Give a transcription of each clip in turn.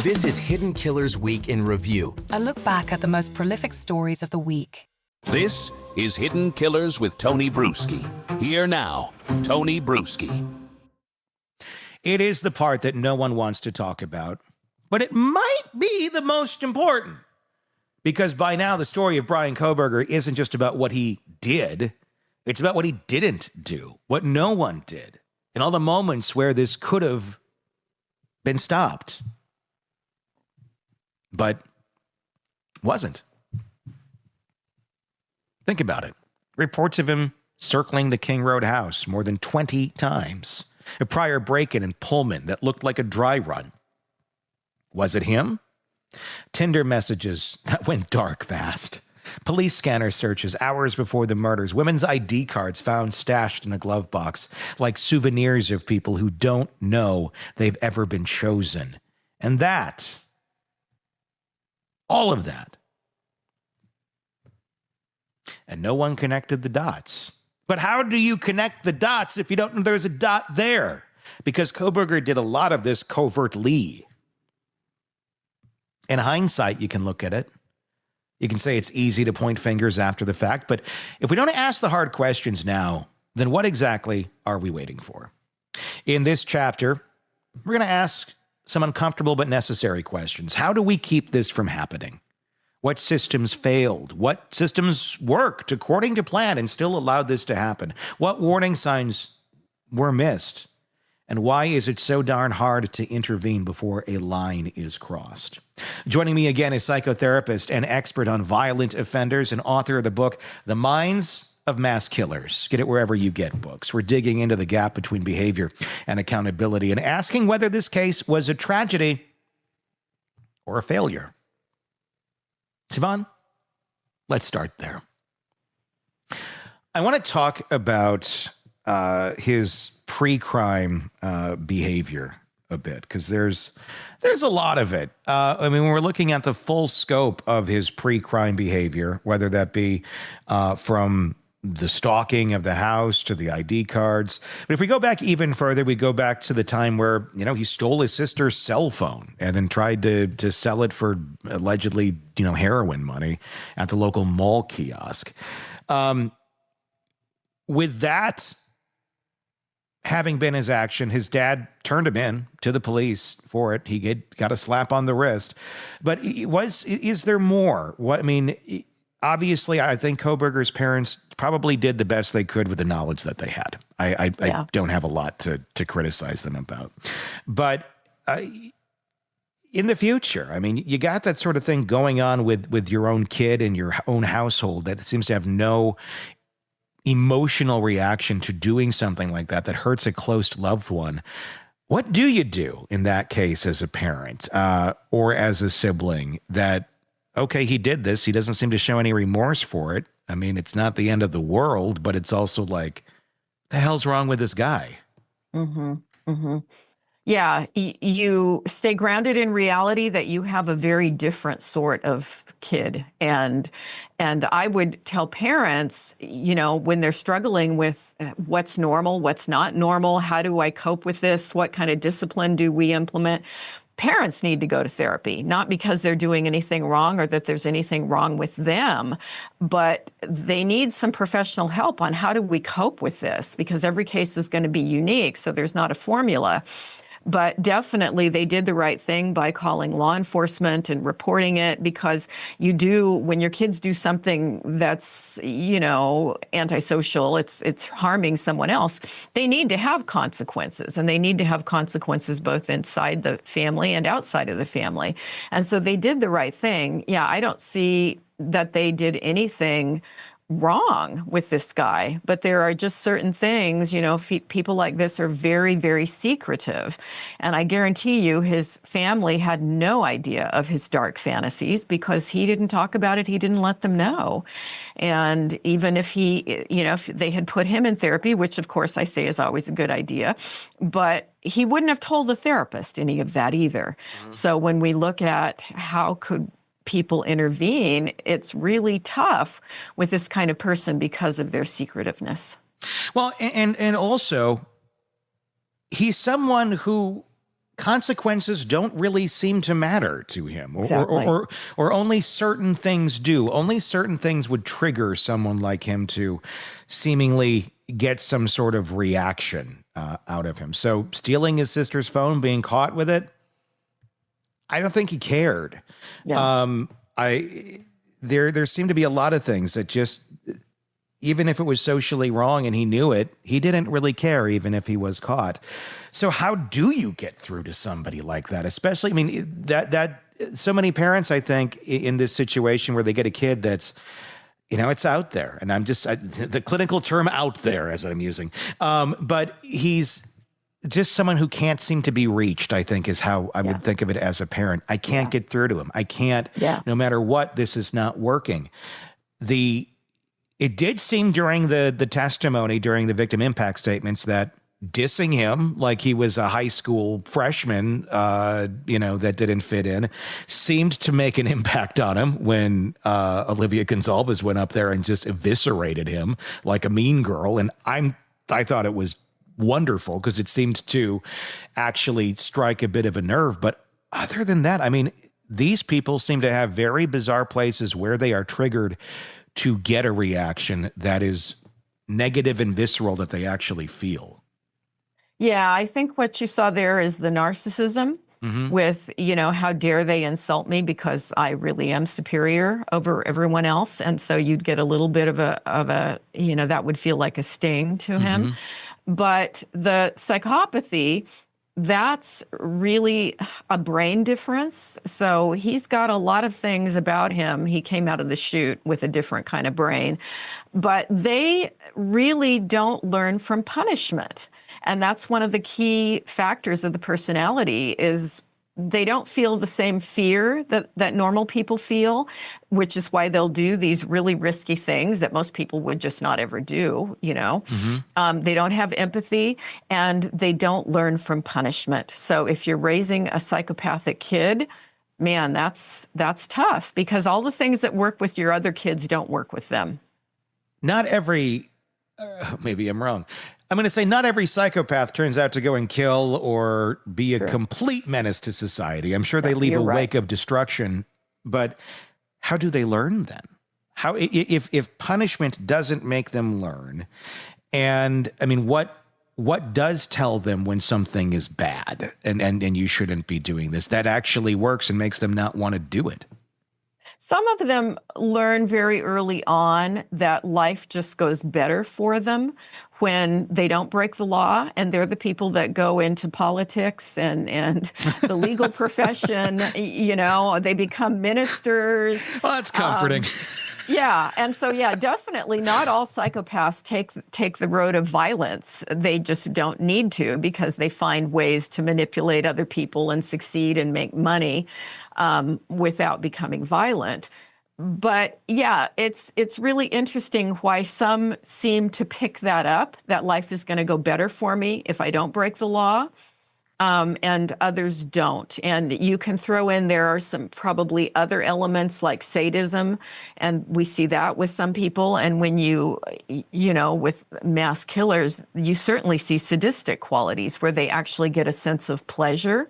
This is Hidden Killers Week in Review. A look back at the most prolific stories of the week. This is Hidden Killers with Tony Brueski. Here now, Tony Brueski. It is the part that no one wants to talk about, but it might be the most important. Because by now, the story of Bryan Kohberger isn't just about what he did. It's about what he didn't do, what no one did, and all the moments where this could have been stopped. But wasn't. Think about it. Reports of him circling the King Road house more than 20 times. A prior break-in in Pullman that looked like a dry run. Was it him? Tinder messages that went dark fast. Police scanner searches hours before the murders. Women's ID cards found stashed in a glove box like souvenirs of people who don't know they've ever been chosen. And that, all of that. And no one connected the dots. But how do you connect the dots if you don't know there's a dot there? Because Kohberger did a lot of this covertly. In hindsight, you can look at it. You can say it's easy to point fingers after the fact, but if we don't ask the hard questions now, then what exactly are we waiting for? In this chapter, we're going to ask some uncomfortable but necessary questions. How do we keep this from happening? What systems failed? What systems worked according to plan and still allowed this to happen? What warning signs were missed? And why is it so darn hard to intervene before a line is crossed? Joining me again is psychotherapist and expert on violent offenders and author of the book, The Minds of Mass Killers. Get it wherever you get books. We're digging into the gap between behavior and accountability and asking whether this case was a tragedy or a failure. Siobhan, let's start there. I want to talk about his pre-crime behavior a bit, because there's a lot of it. I mean, when we're looking at the full scope of his pre-crime behavior, whether that be from the stalking of the house to the ID cards. But if we go back even further, we go back to the time where, he stole his sister's cell phone and then tried to sell it for allegedly, heroin money at the local mall kiosk. With that having been his action, his dad turned him in to the police for it. He got a slap on the wrist. But is there more? Obviously, I think Kohberger's parents probably did the best they could with the knowledge that they had. I don't have a lot to criticize them about. But in the future, you got that sort of thing going on with your own kid in your own household that seems to have no emotional reaction to doing something like that hurts a close loved one. What do you do in that case as a parent or as a sibling that, okay, he did this. He doesn't seem to show any remorse for it. It's not the end of the world, but it's also like, the hell's wrong with this guy? Mm-hmm. Mm-hmm. Yeah, you stay grounded in reality that you have a very different sort of kid. And I would tell parents, when they're struggling with what's normal, what's not normal, how do I cope with this? What kind of discipline do we implement? Parents need to go to therapy, not because they're doing anything wrong or that there's anything wrong with them, but they need some professional help on how do we cope with this, because every case is going to be unique, so there's not a formula. But definitely they did the right thing by calling law enforcement and reporting it, because when your kids do something that's, antisocial, it's harming someone else, they need to have consequences, and they need to have consequences both inside the family and outside of the family. And so they did the right thing. Yeah, I don't see that they did anything wrong with this guy, but there are just certain things, people like this are very, very secretive. And I guarantee you his family had no idea of his dark fantasies because he didn't talk about it. He didn't let them know. And even if if they had put him in therapy, which of course I say is always a good idea, but he wouldn't have told the therapist any of that either. Mm-hmm. So when we look at how could people intervene, it's really tough with this kind of person because of their secretiveness. Well, and also, he's someone who consequences don't really seem to matter to him, Exactly. or only certain things do. Only certain things would trigger someone like him to seemingly get some sort of reaction out of him. So stealing his sister's phone, being caught with it, I don't think he cared. Yeah. There seemed to be a lot of things that just, even if it was socially wrong and he knew it, he didn't really care, even if he was caught. So how do you get through to somebody like that? Especially, I mean, that so many parents, I think, in this situation where they get a kid that's, it's out there. And the clinical term out there, as I'm using. But he's just someone who can't seem to be reached, I think, is how I would think of it as a parent. I can't get through to him. I can't, no matter what, this is not working. It did seem during the testimony, during the victim impact statements, that dissing him like he was a high school freshman, that didn't fit in, seemed to make an impact on him when Olivia Gonzalez went up there and just eviscerated him like a mean girl. And I thought it was wonderful because it seemed to actually strike a bit of a nerve. But other than that, I mean, these people seem to have very bizarre places where they are triggered to get a reaction that is negative and visceral that they actually feel. Yeah, I think what you saw there is the narcissism with, how dare they insult me because I really am superior over everyone else. And so you'd get a little bit of a that would feel like a sting to him. But the psychopathy, that's really a brain difference. So he's got a lot of things about him. He came out of the chute with a different kind of brain, but they really don't learn from punishment. And that's one of the key factors of the personality is they don't feel the same fear that normal people feel, which is why they'll do these really risky things that most people would just not ever do, They don't have empathy and they don't learn from punishment. So if you're raising a psychopathic kid, man, that's tough because all the things that work with your other kids don't work with them. Not every, maybe I'm wrong. I'm going to say not every psychopath turns out to go and kill or be a complete menace to society. I'm sure they leave a wake of destruction, but how do they learn then? How, if punishment doesn't make them learn, and I mean, what does tell them when something is bad and you shouldn't be doing this, that actually works and makes them not want to do it? Some of them learn very early on that life just goes better for them when they don't break the law, and they're the people that go into politics and the legal profession. They become ministers. Well, that's comforting. Yeah. And so, definitely not all psychopaths take the road of violence. They just don't need to because they find ways to manipulate other people and succeed and make money without becoming violent. But it's really interesting why some seem to pick that up, that life is going to go better for me if I don't break the law. And others don't. And you can throw in, there are some probably other elements like sadism, and we see that with some people. And when with mass killers, you certainly see sadistic qualities where they actually get a sense of pleasure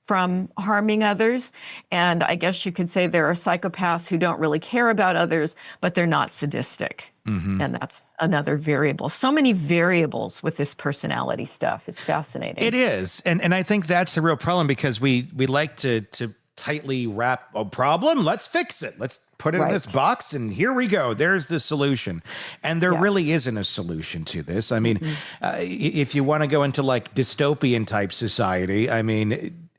from harming others. And I guess you could say there are psychopaths who don't really care about others, but they're not sadistic. And that's another variable. So many variables with this personality stuff. It's fascinating. It is. And I think that's the real problem because we like to tightly wrap a problem. Let's fix it. Let's put it in this box and here we go. There's the solution. And there really isn't a solution to this. I mean, if you want to go into like dystopian type society, I mean,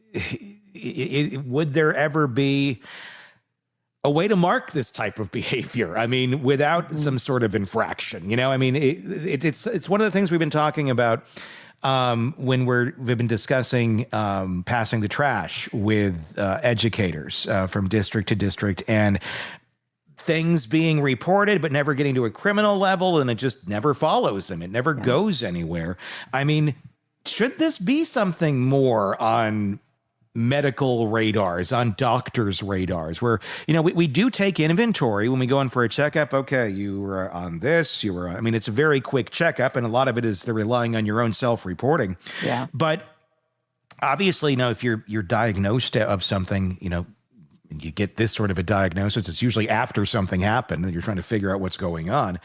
would there ever be a way to mark this type of behavior? I mean, without some sort of infraction, I mean, it's one of the things we've been talking about when we've been discussing passing the trash with educators from district to district and things being reported, but never getting to a criminal level. And it just never follows them. It never goes anywhere. I mean, should this be something more on medical radars, on doctors' radars, where, we do take inventory when we go in for a checkup. Okay, you were on this, I mean, it's a very quick checkup, and a lot of it is they're relying on your own self-reporting. Yeah. But Obviously, if you're diagnosed of something, you get this sort of a diagnosis, it's usually after something happened and you're trying to figure out what's going on.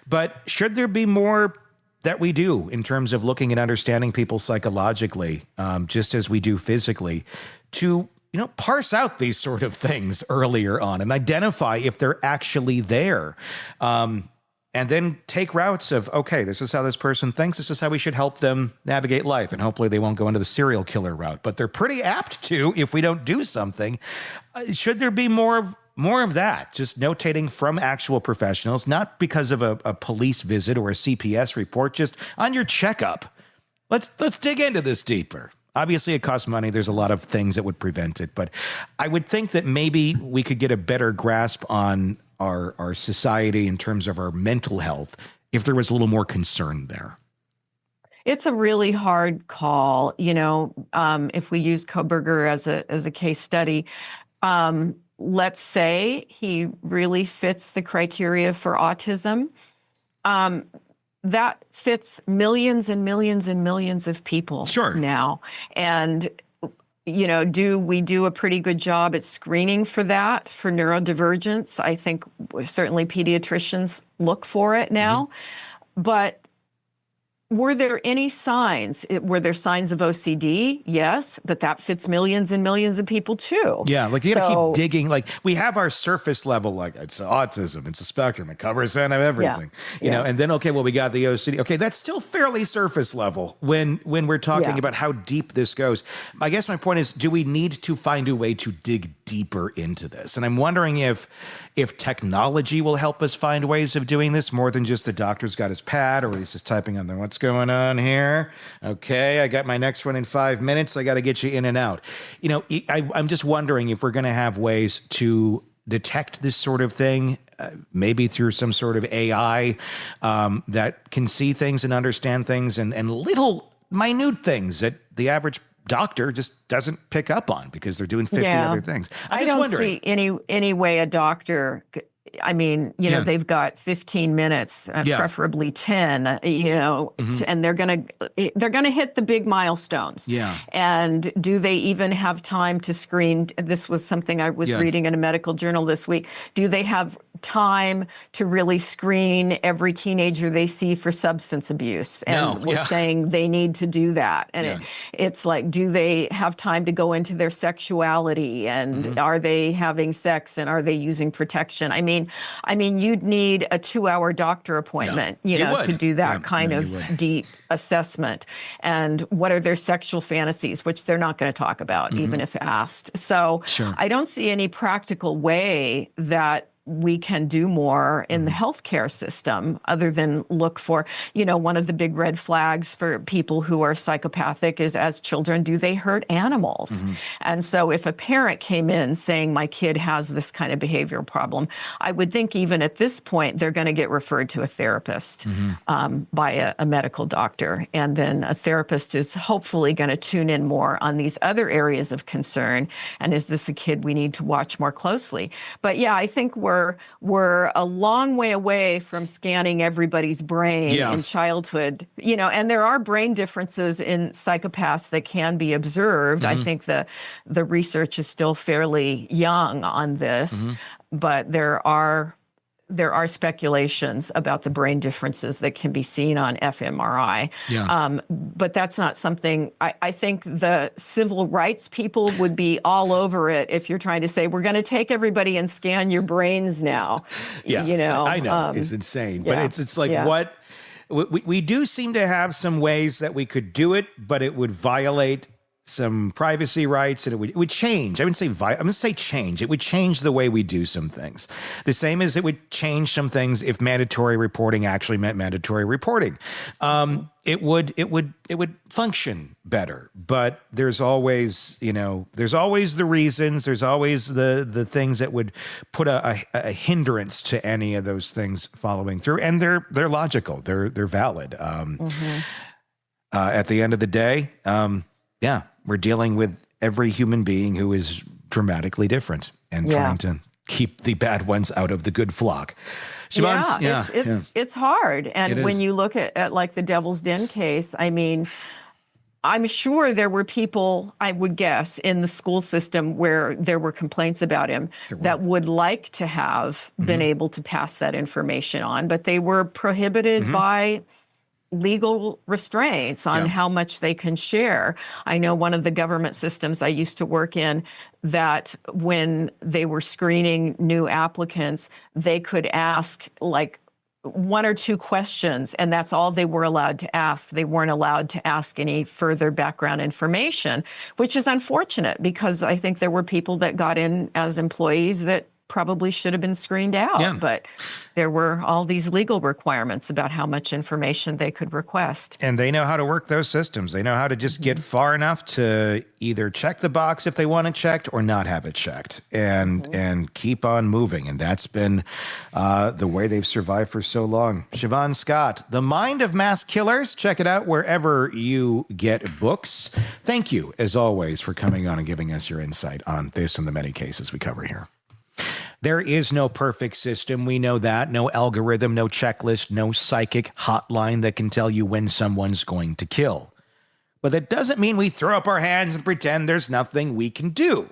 But should there be more that we do in terms of looking and understanding people psychologically, just as we do physically, to parse out these sort of things earlier on and identify if they're actually there, and then take routes of, okay, this is how this person thinks, this is how we should help them navigate life, and hopefully they won't go into the serial killer route, but they're pretty apt to if we don't do something. Should there be more of that, just notating from actual professionals, not because of a police visit or a CPS report, just on your checkup? Let's dig into this deeper. Obviously, it costs money. There's a lot of things that would prevent it. But I would think that maybe we could get a better grasp on our society in terms of our mental health if there was a little more concern there. It's a really hard call. If we use Kohberger as a case study, let's say he really fits the criteria for autism. That fits millions and millions and millions of people now. And, do we do a pretty good job at screening for that, for neurodivergence? I think certainly pediatricians look for it now. But were there any signs? Were there signs of OCD? Yes, but that fits millions and millions of people too. Yeah, like you got to keep digging. Like we have our surface level, like it's autism, it's a spectrum, it covers everything. You know, and then we got the OCD. Okay, that's still fairly surface level when we're talking about how deep this goes. I guess my point is, do we need to find a way to dig deeper into this? And I'm wondering if technology will help us find ways of doing this more than just the doctor's got his pad or he's just typing on there, what's going on here? Okay, I got my next one in 5 minutes. I got to get you in and out. I'm just wondering if we're going to have ways to detect this sort of thing, maybe through some sort of AI that can see things and understand things and little minute things that the average doctor just doesn't pick up on because they're doing 50 other things. I don't see any way a doctor, they've got 15 minutes, preferably 10, and they're going to hit the big milestones. Yeah. And do they even have time to screen? This was something I was reading in a medical journal this week. Do they have time to really screen every teenager they see for substance abuse? And we're saying they need to do that. And it's like, do they have time to go into their sexuality? And are they having sex? And are they using protection? I mean, you'd need a 2-hour doctor appointment, to do that kind of deep assessment. And what are their sexual fantasies, which they're not going to talk about, even if asked. So I don't see any practical way that we can do more in the healthcare system other than look for, one of the big red flags for people who are psychopathic is, as children, do they hurt animals? And so if a parent came in saying my kid has this kind of behavioral problem, I would think even at this point, they're going to get referred to a therapist by a medical doctor. And then a therapist is hopefully going to tune in more on these other areas of concern. And is this a kid we need to watch more closely? But I think we're a long way away from scanning everybody's brain in childhood, and there are brain differences in psychopaths that can be observed. I think the research is still fairly young on this, but there are speculations about the brain differences that can be seen on fMRI. But that's not something, I think the civil rights people would be all over it if you're trying to say, we're going to take everybody and scan your brains now. I know, it's insane. But it's like what, we do seem to have some ways that we could do it, but it would violate some privacy rights, and it would change. I wouldn't say I'm going to say change. It would change the way we do some things. The same as it would change some things if mandatory reporting actually meant mandatory reporting. It would function better. But there's always, there's always the reasons. There's always the things that would put a hindrance to any of those things following through, and they're logical. They're valid. At the end of the day, we're dealing with every human being who is dramatically different and trying to keep the bad ones out of the good flock. It's hard. And when you look at like the Devil's Den case, I'm sure there were people, I would guess, in the school system where there were complaints about him that would like to have been able to pass that information on, but they were prohibited by legal restraints on how much they can share. I know one of the government systems I used to work in, that when they were screening new applicants, they could ask like one or two questions, and that's all they were allowed to ask. They weren't allowed to ask any further background information, which is unfortunate because I think there were people that got in as employees that probably should have been screened out. But there were all these legal requirements about how much information they could request. And they know how to work those systems. They know how to just get far enough to either check the box if they want it checked or not have it checked, and keep on moving. And that's been the way they've survived for so long. Siobhan Scott, The Mind of Mass Killers. Check it out wherever you get books. Thank you, as always, for coming on and giving us your insight on this and the many cases we cover here. There is no perfect system. We know that. No algorithm, no checklist, no psychic hotline that can tell you when someone's going to kill. But that doesn't mean we throw up our hands and pretend there's nothing we can do.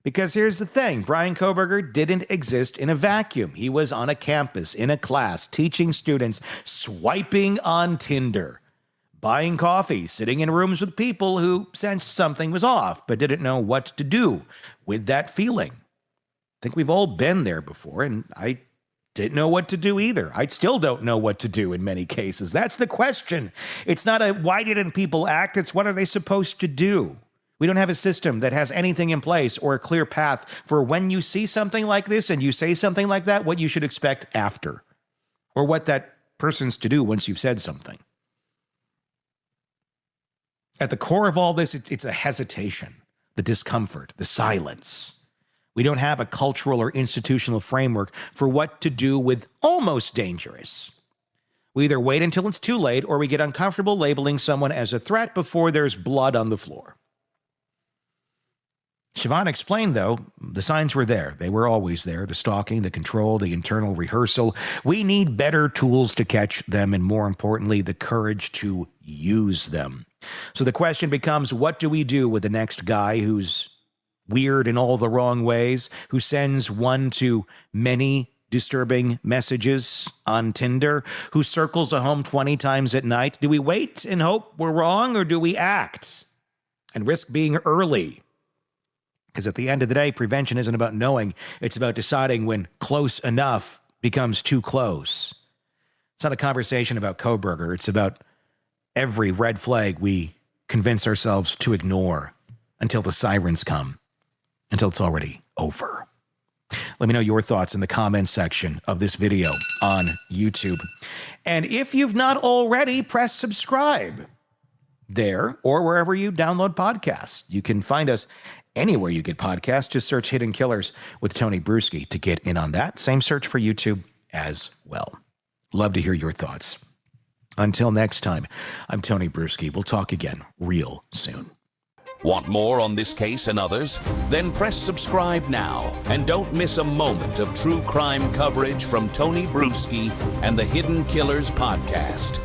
Because here's the thing. Bryan Kohberger didn't exist in a vacuum. He was on a campus, in a class, teaching students, swiping on Tinder, buying coffee, sitting in rooms with people who sensed something was off, but didn't know what to do with that feeling. I think we've all been there before, and I didn't know what to do either. I still don't know what to do in many cases. That's the question. It's not a why didn't people act? It's what are they supposed to do? We don't have a system that has anything in place or a clear path for when you see something like this and you say something like that, what you should expect after, or what that person's to do once you've said something. At the core of all this, it's a hesitation, the discomfort, the silence. We don't have a cultural or institutional framework for what to do with almost dangerous. We either wait until it's too late or we get uncomfortable labeling someone as a threat before there's blood on the floor. Siobhan explained, though, the signs were there. They were always there. The stalking, the control, the internal rehearsal. We need better tools to catch them and, more importantly, the courage to use them. So the question becomes, what do we do with the next guy who's weird in all the wrong ways, who sends one to many disturbing messages on Tinder, who circles a home 20 times at night? Do we wait and hope we're wrong, or do we act and risk being early? Because at the end of the day, prevention isn't about knowing. It's about deciding when close enough becomes too close. It's not a conversation about Kohberger. It's about every red flag we convince ourselves to ignore until the sirens come, until it's already over. Let me know your thoughts in the comments section of this video on YouTube. And if you've not already, press subscribe there or wherever you download podcasts. You can find us anywhere you get podcasts. Just search Hidden Killers with Tony Brueski to get in on that. Same search for YouTube as well. Love to hear your thoughts. Until next time, I'm Tony Brueski. We'll talk again real soon. Want more on this case and others? Then press subscribe now and don't miss a moment of true crime coverage from Tony Brueski and the Hidden Killers podcast.